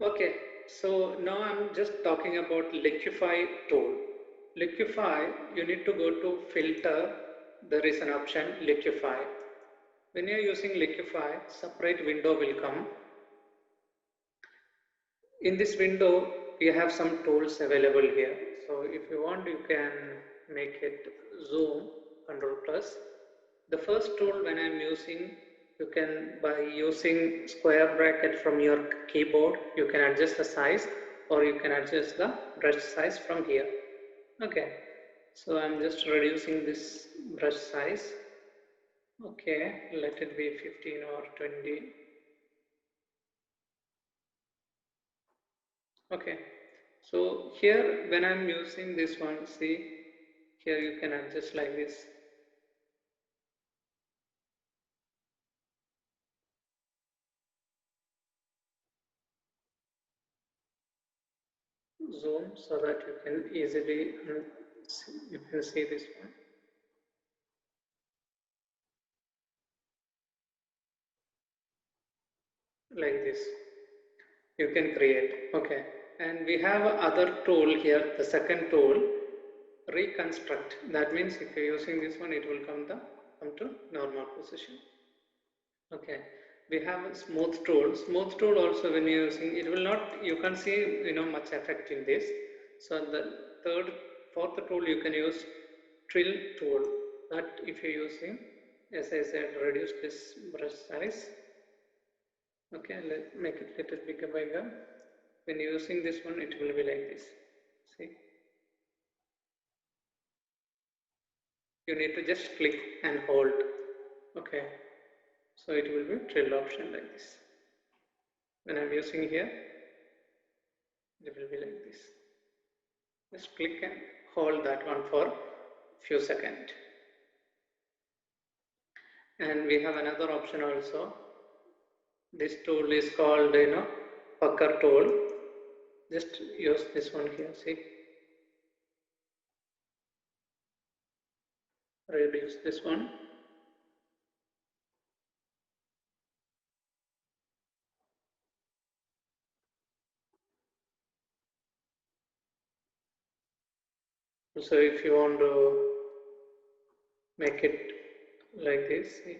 Okay, so now I'm just talking about Liquify tool. Liquify, you need to go to filter. There is an option Liquify. When you're using Liquify, separate window will come. In this window, we have some tools available here. So if you want, you can make it zoom, Control plus. The first tool when I'm using, you can, by using square bracket from your keyboard, you can adjust the size or you can adjust the brush size from here. Okay, so I'm just reducing this brush size. Okay, let it be 15 or 20. Okay, so here when I'm using this one, see, here you can adjust like this. Zoom so that you can easily, you can see this one. Like this you can create. Okay, and we have other tool here, the second tool, reconstruct. That means if you're using this one, it will come to normal position. Okay, we have a smooth tool. Smooth tool also, when you're using it, will not, you can see much effect in this. So the third fourth tool you can use trill tool. That if you're using, as I said, reduce this brush size. Okay, let's make it little bigger. When using this one, it will be like this. See, you need to just click and hold. Okay, so it will be trill option like this. When I'm using here, it will be like this. Just click and hold that one for few seconds. And we have another option also. This tool is called pucker tool. Just use this one here. See, reduce this one. So if you want to make it like this, see,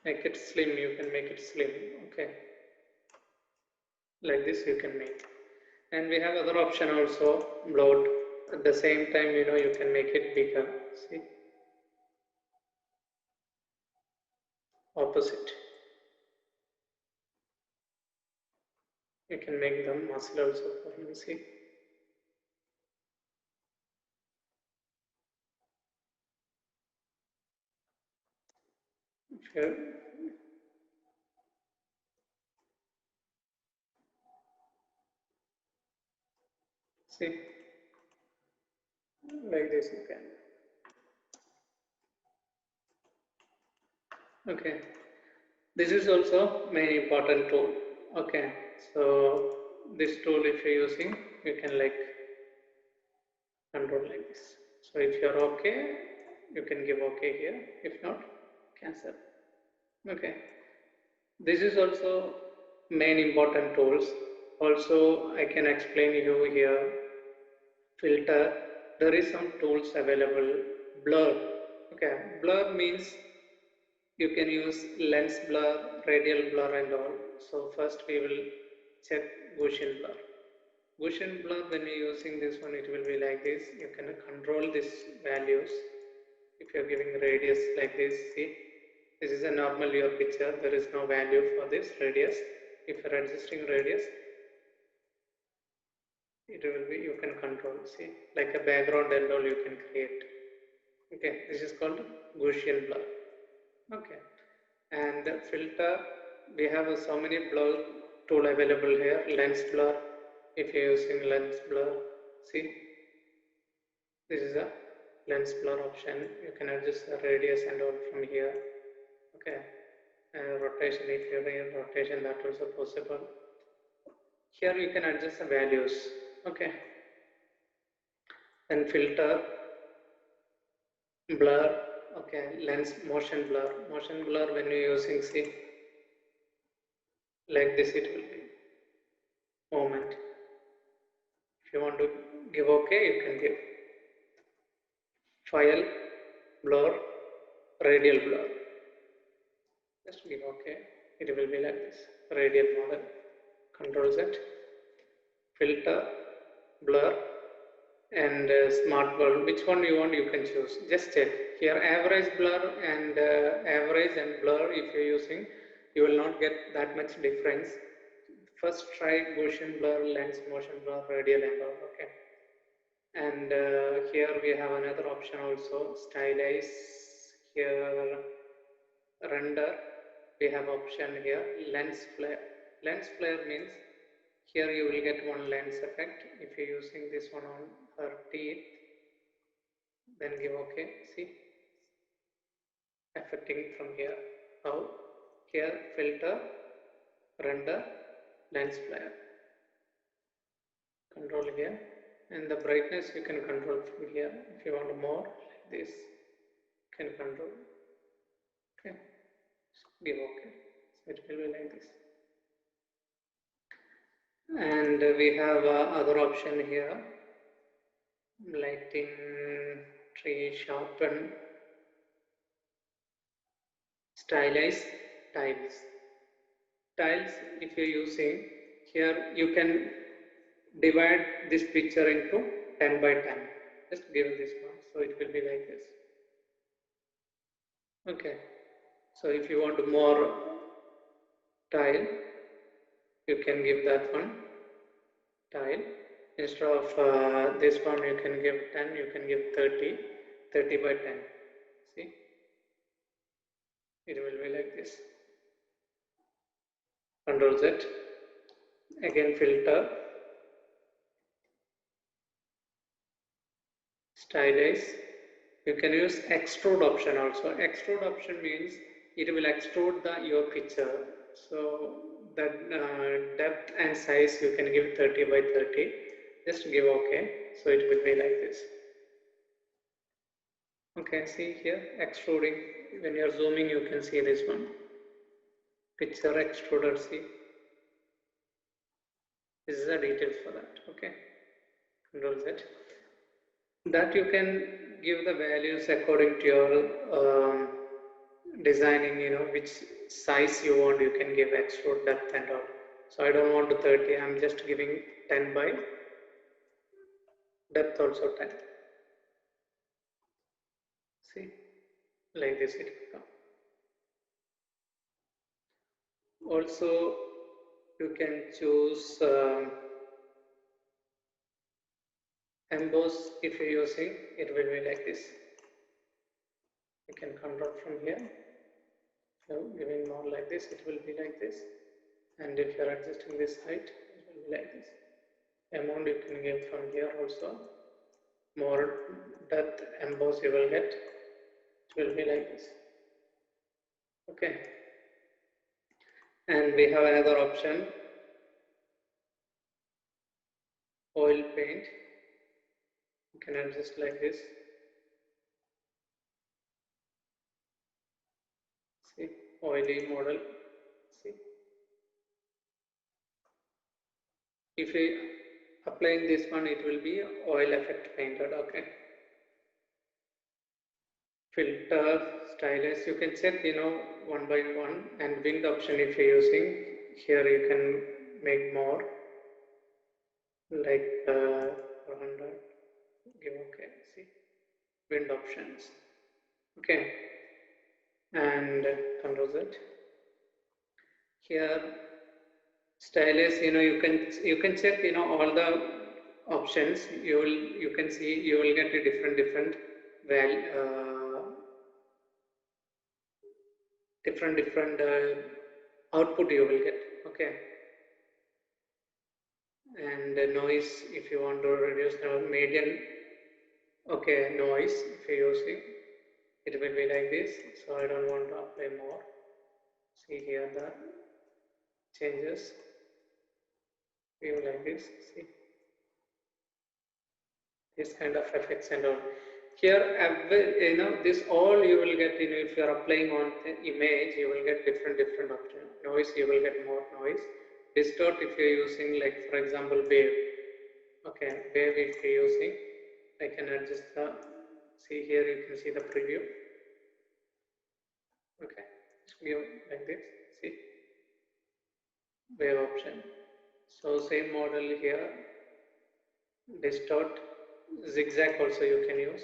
make it slim. You can make it slim. Okay, like this you can make. And we have other option also, bloat. At the same time, you can make it bigger. See, opposite. You can make them muscle also for you. See, if you see, like this you can. Okay, this is also main important tool. Okay, so this tool, if you're using, you can like control like this. So if you're okay, you can give okay here. If not, cancel. Okay, this is also main important tools. Also, I can explain you here. Filter, there is some tools available. Blur. Okay, blur means you can use lens blur, radial blur and all. So first we will check Gaussian blur. Gaussian blur, when you're using this one, it will be like this. You can control these values. If you're giving radius like this, see, this is a normal your picture. There is no value for this radius. If you're adjusting radius, it will be, you can control. See, like a background and all you can create. Okay, this is called Gaussian blur. Okay, and the filter, we have so many blur tool available here. Lens blur, if you're using lens blur, see, this is a lens blur option. You can adjust the radius and all from here. Okay, rotation, if you're in rotation, that also possible. Here you can adjust the values. Okay, and filter, blur. Okay, lens, motion blur when you're using, see, like this it will be moment. If you want to give OK, you can give file, blur, radial blur. Just give OK. It will be like this. Radial model. Control Z. Filter, blur, and smart blur. Which one you want, you can choose. Just check. Here average blur and average and blur, if you're using, you will not get that much difference. First try Gaussian blur, lens, motion blur, radial and all. Okay. And here we have another option also, stylize. Here render, we have option here, lens flare. Lens flare means here you will get one lens effect. If you're using this one on her teeth, then give OK. See, affecting from here. How? Here filter, render, lens flare. Control here, and the brightness you can control from here. If you want more, like this, you can control. Okay, give OK. So it will be like this. And we have other option here, lighting, tree, sharpen, stylize, tiles. Tiles, if you're using, here you can divide this picture into 10 by 10. Just give this one, so it will be like this. Okay, so if you want more tile, you can give that one tile. Instead of this one, you can give 10, you can give 30, 30 by 10. See, it will be like this. Control Z, again filter, stylize. You can use extrude option also. Extrude option means it will extrude your picture. So that depth and size you can give 30 by 30. Just give OK. So it will be like this. Okay, see here, extruding. When you are zooming, you can see this one. Picture extruder, see. This is the details for that. Okay. Control Z. That you can give the values according to your designing, which size you want, you can give extrude depth and all. So I don't want to 30, I'm just giving 10 by depth also 10. See, like this it will come. Also, you can choose emboss. If you're using, it will be like this. You can control from here. So giving more like this, it will be like this. And if you're adjusting this height, it will be like this. Amount you can give from here also. More depth emboss you will get. It will be like this. Okay. And we have another option, oil paint. You can adjust like this. See, oily model. See, if we applying this one, it will be oil effect painted. Okay. Filter, stylus, you can check, one by one, and wind option if you're using. Here you can make more, like 400. Give OK. See, wind options. Okay. And Control Z. Here stylus, you can check all the options. You can see you will get a different output you will get. Okay. And noise, if you want to reduce the median. Okay, noise if you're using. it will be like this. So I don't want to apply more. See here the changes, view like this. See this kind of effects and all. Here, this all you will get, if you are applying on the image, you will get different option. Noise, you will get more noise. Distort if you are using, like for example, wave. Okay, wave if you are using, I can adjust the, see here you can see the preview. Okay, view like this, see, wave option. So same model here, distort, zigzag also you can use,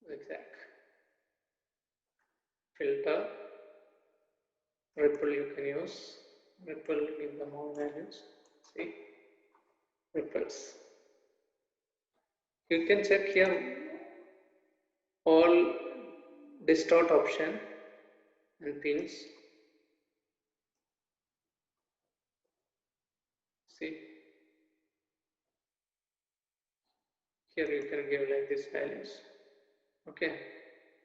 zigzag, filter, ripple you can use, ripple give the more values, see, ripples. You can check here all distort option and pins, see, here you can give like this values. Okay,